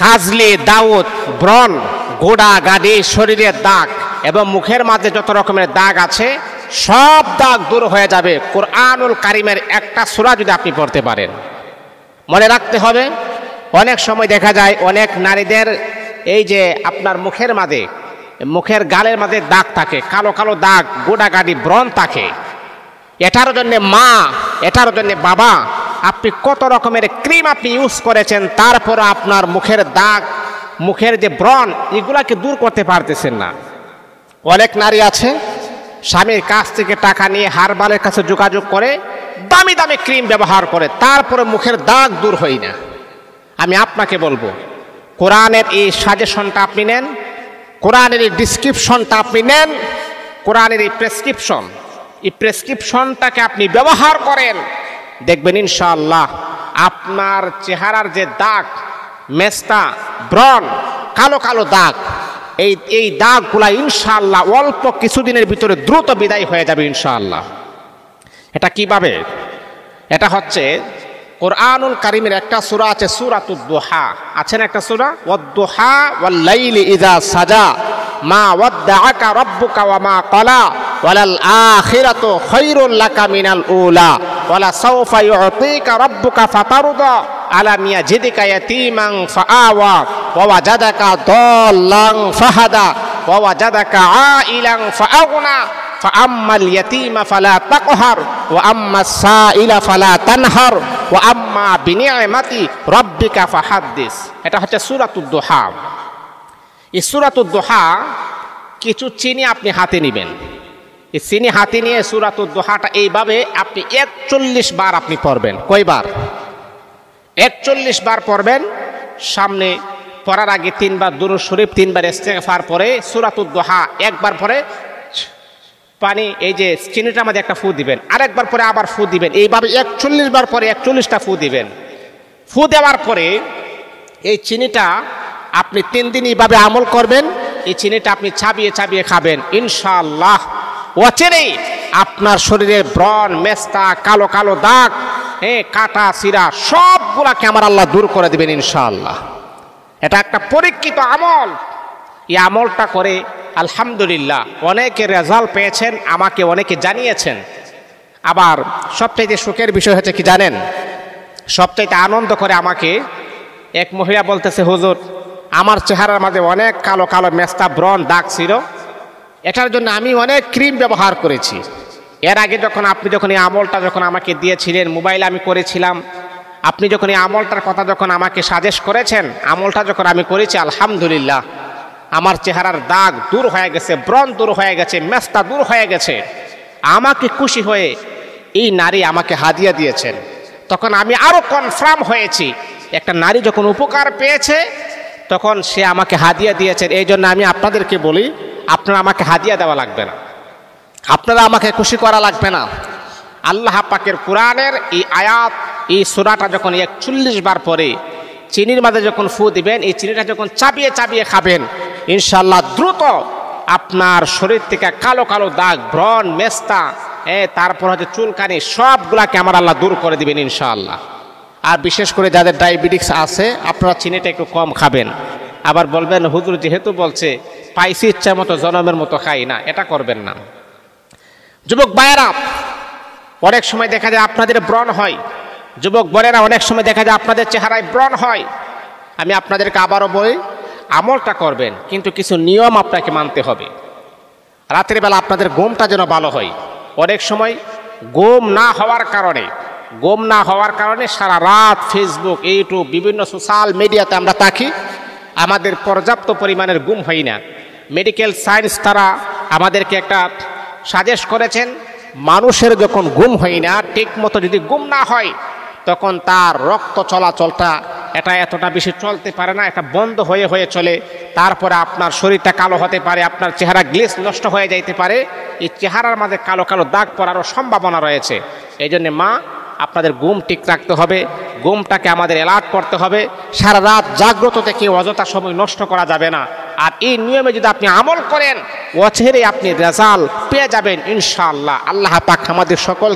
কাজলি, দাউদ, ব্রণ, গোড়া গাড়ি, শরীরের দাগ এবং মুখের মাঝে যত রকমের দাগ আছে সব দাগ দূর হয়ে যাবে কোরআনুল কারিমের একটা সূরা যদি আপনি পড়তে পারেন। মনে রাখতে হবে, অনেক সময় দেখা যায় অনেক নারীদের এই যে আপনার মুখের মাঝে, মুখের গালের মাঝে দাগ থাকে, কালো কালো দাগ, গোড়া গাড়ি, ব্রণ থাকে। এটার জন্য মা, এটার জন্য বাবা, আপনি কত রকমের ক্রিম আপনি ইউজ করেছেন, তারপর আপনার মুখের দাগ, মুখের যে ব্রণ, এগুলাকে দূর করতে পারতেছেন না। অনেক নারী আছে স্বামীর কাছ থেকে টাকা নিয়ে হারবালের কাছে যোগাযোগ করে দামি দামি ক্রিম ব্যবহার করে, তারপরে মুখের দাগ দূর হয় না। আমি আপনাকে বলবো, কোরআনের এই সাজেশনটা আপনি নেন, কোরআনের এই ডিসক্রিপশনটা আপনি নেন, কোরআনের এই প্রেসক্রিপশনটাকে আপনি ব্যবহার করেন, দেখবেন ইনশাআল্লাহ আপনার চেহারার যে দাগ, মেস্তা, ব্রণ, কালো কালো দাগ, এই দাগগুলা ইনশাআল্লাহ অল্প কিছুদিনের ভিতরে দ্রুত বিদায় হয়ে যাবে ইনশাআল্লাহ। এটা কিভাবে? এটা হচ্ছে কোরআনুল কারিমের একটা সূরা আছে, সূরাতুদ দুহা, আছে না একটা সূরা, ওয়াদ-দুহা ওয়াল-লাইলি ইযা সাজা মা ওয়াদ্দাআকা রাব্বুকা ওয়া মা ক্বালা ওয়ালাল আখিরাতু খায়রুল লাকা মিনাল উলা ওয়ালা সাওফা ইউতিকা রাব্বুকা ফাতারদা আলাম ইয়াজিদিকা ইয়াতীমান ফাআওয়া ওয়া ওয়াজাদাকা দাল্লান ফাহাদা ওয়া ওয়াজাদাকা আইলান ফাআগনা ফাআম্মাল ইয়াতীমা ফালা তাকহার ওয়া আম্মাস সাইলা ফালা তানহার ওয়া আম্মা বিনিআমাতি রাব্বিকা ফাহাদ্দিস। এটা হচ্ছে সূরাতুদ দুহা। এই সূরাতুদ দুহা কিছু চিনি আপনি হাতে নেবেন, এই চিনি হাতে নিয়ে সূরাতুদ দুহাটা এইভাবে আপনি 41 বার আপনি পড়বেন। কয়বার? 41 বার পড়বেন। সামনে পড়ার আগে 3 বার দুরূদ শরীফ, 3 বার ইস্তেগফার পরে সূরাতুদ দুহা একবার পরে পানি, এই যে চিনিটার মধ্যে একটা ফু দিবেন, আরেকবার পরে আবার ফু দিবেন, এইভাবে 41 বার পরে 41টা ফু দিবেন। ফু দেওয়ার পরে এই চিনিটা আপনি 3 দিন এইভাবে আমল করবেন। এই চিনিটা আপনি চাবিয়ে চাবিয়ে খাবেন ইনশাআল্লাহ। অচিরেই আপনার শরীরের ব্রণ, মেস্তা, কালো কালো দাগ, কাটা সিরা সবগুলাকে আমার আল্লাহ দূর করে দেবেন ইনশাআল্লাহ। এটা একটা পরীক্ষিত আমল। এই আমলটা করে আলহামদুলিল্লাহ অনেকে রেজাল্ট পেয়েছেন, আমাকে অনেকে জানিয়েছেন। আবার সবচাইতে সুখের বিষয় হচ্ছে কি জানেন? সবচাইতে আনন্দ করে আমাকে এক মহিলা বলতেছে, হুজুর আমার চেহারার মাঝে অনেক কালো কালো মেস্তা, ব্রণ, দাগ ছিল, এটার জন্য আমি অনেক ক্রিম ব্যবহার করেছি। এর আগে আপনি যখন এই আমলটা যখন আমাকে দিয়েছিলেন, মোবাইলে আমি করেছিলাম, আপনি যখন এই আমলটার কথা যখন আমাকে সাজেস্ট করেছেন, আমলটা যখন আমি করেছি, আলহামদুলিল্লাহ আমার চেহারার দাগ দূর হয়ে গেছে, ব্রণ দূর হয়ে গেছে, মেস্তা দূর হয়ে গেছে। আমাকে খুশি হয়ে এই নারী আমাকে হাদিয়া দিয়েছেন। তখন আমি আরো কনফার্ম হয়েছি, একটা নারী যখন উপকার পেয়েছে তখন সে আমাকে হাদিয়া দিয়েছেন। এই জন্য আমি আপনাদেরকে বলি, আপনারা আমাকে হাদিয়া দেওয়া লাগবে না, আপনারা আমাকে খুশি করা লাগবে না। আল্লাহ পাকের কোরআনের এই আয়াত, এই সূরাটা যখন 41 বার পরে চিনির মাঝে যখন ফু দিবেন, এই চিনিটা যখন চাবিয়ে চাবিয়ে খাবেন, ইনশাআল্লাহ দ্রুত আপনার শরীর থেকে কালো কালো দাগ, ব্রণ, মেস্তা, তারপর হচ্ছে চুলকানি, সবগুলাকে আমার আল্লাহ দূর করে দিবেন ইনশাআল্লাহ। আর বিশেষ করে যাদের ডায়াবেটিস আছে, আপনারা চিনিটা একটু কম খাবেন। আবার বলবেন, হুজুর যেহেতু বলছে পাইছি ইচ্ছা মতো জনমের মতো খাই না, এটা করবেন না। যুবক ভাইয়েরা, অনেক সময় দেখা যায় আপনাদের ব্রণ হয়। যুবক বোনেরা, অনেক সময় দেখা যায় আপনাদের চেহারায় ব্রণ হয়। আমি আপনাদেরকে আবারও বলি, আমলটা করবেন, কিন্তু কিছু নিয়ম আপনাকে মানতে হবে। রাতের বেলা আপনাদের ঘুমটা যেন ভালো হয়। অনেক সময় ঘুম না হওয়ার কারণে সারা রাত ফেসবুক, ইউটিউব, বিভিন্ন সোশ্যাল মিডিয়াতে আমরা থাকি, আমাদের পর্যাপ্ত পরিমাণের ঘুম হয় না। মেডিকেল সায়েন্স তারা আমাদেরকে একটা সাজেস্ট করেছেন, মানুষের যখন ঘুম হয় না, ঠিক মতো যদি ঘুম না হয়, তখন তার রক্ত চলাচলটা এতটা বেশি চলতে পারে না, এটা বন্ধ হয়ে চলে। তারপরে আপনার শরীরটা কালো হতে পারে, আপনার চেহারা গ্লেজ নষ্ট হয়ে যাইতে পারে, এই চেহারার মাঝে কালো কালো দাগ পড়ারও সম্ভাবনা রয়েছে। এই জন্যে মা, আপনাদের ঘুম ঠিক রাখতে হবে, ঘুমটাকে আমাদের অ্যালার্ট করতে হবে। সারা রাত জাগ্রত থেকে অযথা সময় নষ্ট করা যাবে না। আর এই নিয়মে যদি আপনি আমল করেন, অচিরেই আপনি রেজাল্ট পেয়ে যাবেন ইনশাআল্লাহ। আল্লাহ পাক আমাদের সকল